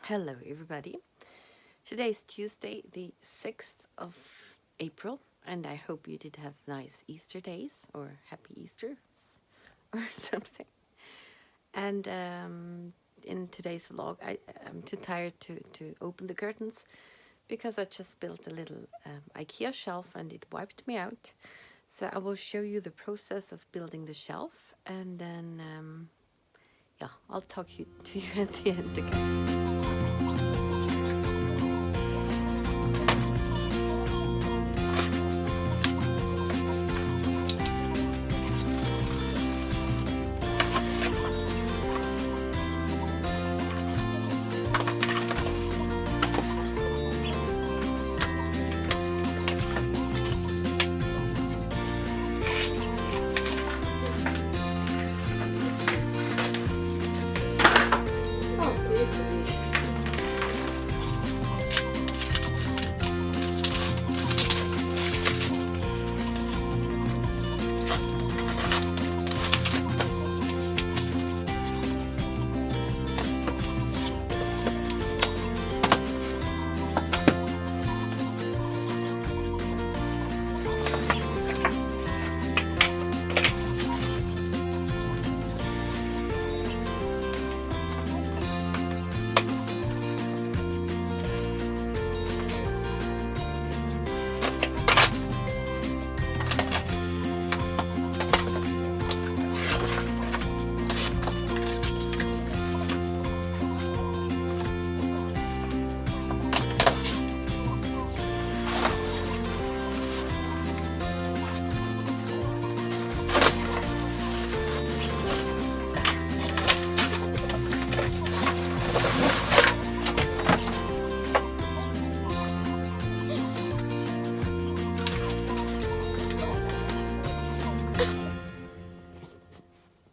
Hello everybody. Today is Tuesday the 6th of April and I hope you did have nice Easter days or happy Easter or something. And in today's vlog I'm too tired to open the curtains because I just built a little IKEA shelf and it wiped me out. So I will show you the process of building the shelf and then yeah, I'll talk to you at the end again.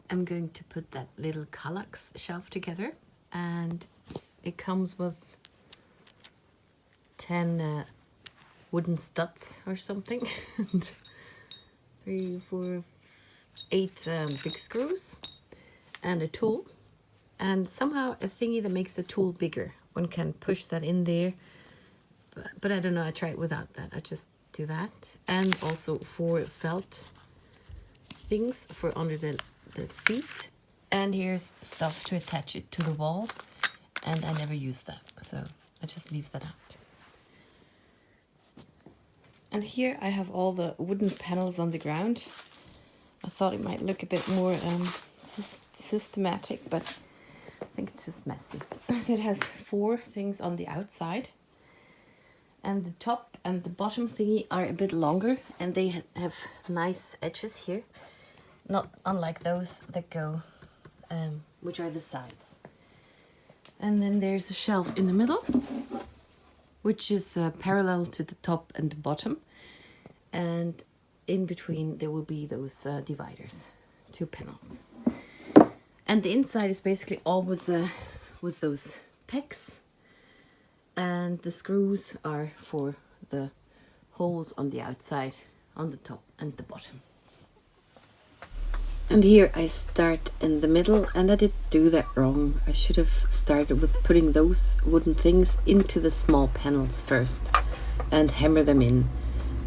I'm going to put that little KALLAX shelf together and it comes with 10 wooden studs or something and 3, 4, 8 big screws and a tool and somehow a thingy that makes the tool bigger. One can push that in there, but I don't know, I tried without that. I just do that. And also 4 felt things for under the feet, and here's stuff to attach it to the wall, and I never use that, so I just leave that out. And here I have all the wooden panels on the ground. I thought it might look a bit more systematic, but I think it's just messy. So it has 4 things on the outside, and the top and the bottom thingy are a bit longer, and they have nice edges here. Not unlike those that go, which are the sides. And then there's a shelf in the middle, which is parallel to the top and the bottom. And in between there will be those dividers, 2 panels. And the inside is basically all with those pegs. And the screws are for the holes on the outside, on the top and the bottom. And here I start in the middle, and I did do that wrong. I should have started with putting those wooden things into the small panels first and hammer them in,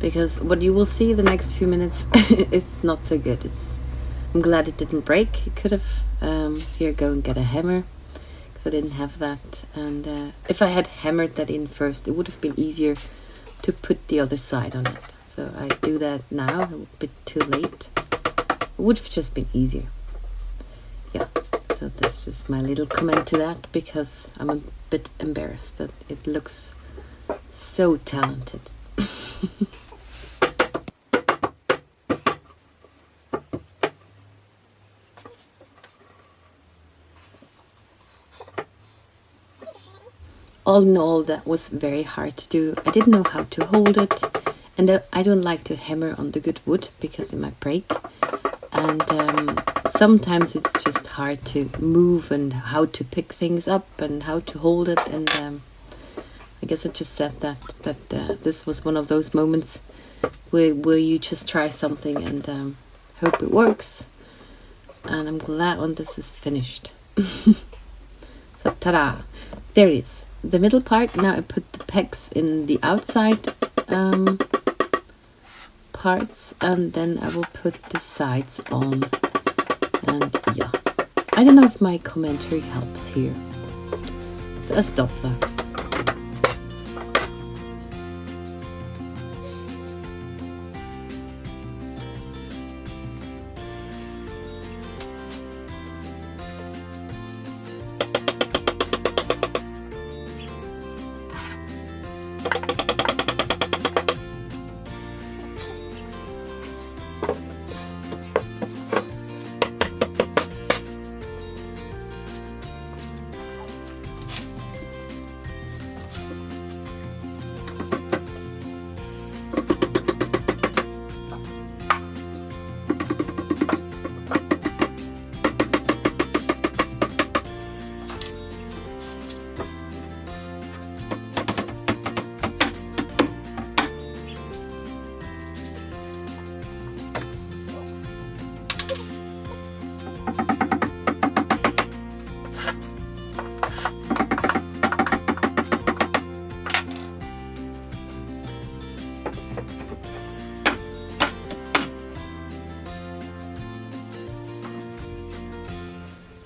because what you will see the next few minutes it's not so good. I'm glad it didn't break. It could have here, go and get a hammer, because I didn't have that, and if I had hammered that in first it would have been easier to put the other side on it. So I do that now, a bit too late. Would have just been easier. Yeah, so this is my little comment to that, because I'm a bit embarrassed that it looks so talented. All in all, that was very hard to do. I didn't know how to hold it, and I don't like to hammer on the good wood because it might break. And sometimes it's just hard to move and how to pick things up and how to hold it. And I guess I just said that. But this was one of those moments where you just try something and hope it works. And I'm glad when this is finished. So, ta-da! there it is, the middle part. Now I put the pegs in the outside parts, and then I will put the sides on. And yeah, I don't know if my commentary helps here, so I stop that.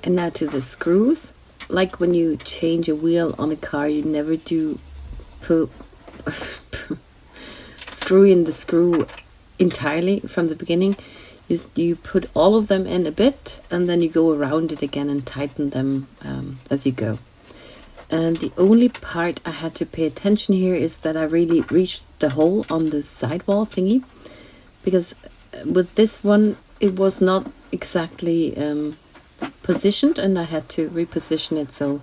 And now to the screws. Like when you change a wheel on a car, you never do put screw in the screw entirely from the beginning. You put all of them in a bit, and then you go around it again and tighten them as you go. And the only part I had to pay attention here is that I really reached the hole on the sidewall thingy, because with this one it was not exactly positioned, and I had to reposition it so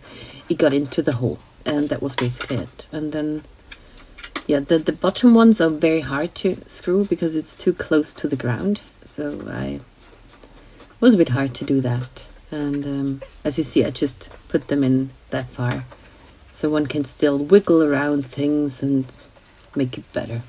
it got into the hole, and that was basically it. And then yeah, the bottom ones are very hard to screw because it's too close to the ground, so it was a bit hard to do that. And as you see, I just put them in that far so one can still wiggle around things and make it better.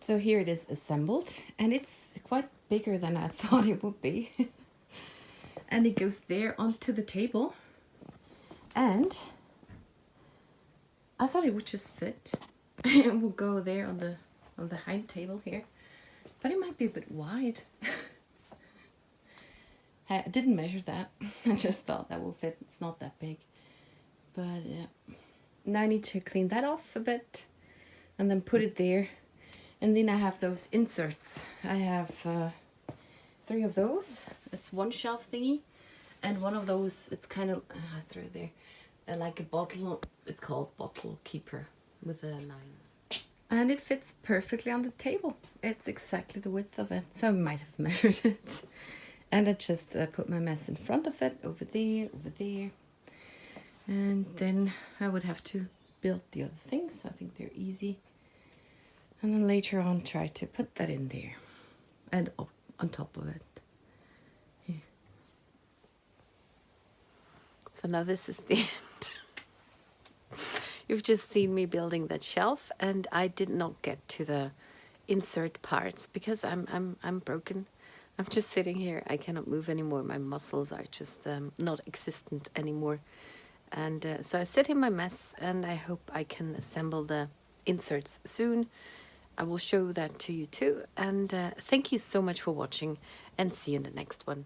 So here it is assembled, and it's quite bigger than I thought it would be. And it goes there onto the table. And I thought it would just fit. It will go there on the high table here. But it might be a bit wide. I didn't measure that. I just thought that will fit. It's not that big. But yeah. Now I need to clean that off a bit and then put it there. And then I have those inserts. I have 3 of those. It's one shelf thingy. And one of those, it's kind of, I threw there, like a bottle, it's called bottle keeper with a 9. And it fits perfectly on the table. It's exactly the width of it. So I might have measured it. And I just put my mess in front of it, over there, over there. And then I would have to build the other things. I think they're easy. And then later on try to put that in there. And up on top of it. Yeah. So now this is the end. You've just seen me building that shelf, and I did not get to the insert parts because I'm broken. I'm just sitting here. I cannot move anymore. My muscles are just not existent anymore. And so I sit in my mess, and I hope I can assemble the inserts soon. I will show that to you too. And thank you so much for watching, and see you in the next one.